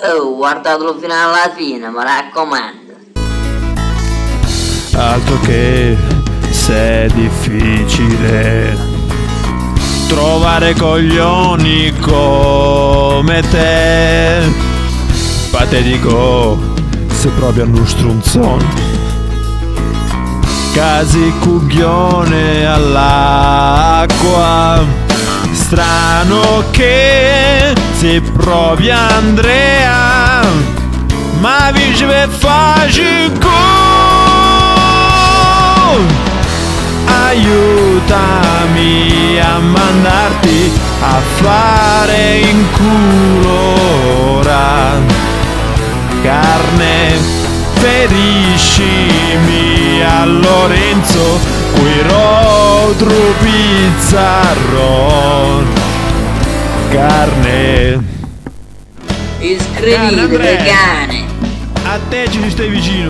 Oh, guardatelo fino alla fine, mi raccomando. Altro che se è difficile trovare coglioni come te. Patetico se proprio hanno strunzone. Casi cuglione all'acqua. Strano che se provi Andrea, ma vive facile. Aiutami a mandarti a fare in culo ora. Carne, feriscimi a Lorenzo, qui rodru pizzarro. Carne. Iscriviti, cane. A te ci stai vicino.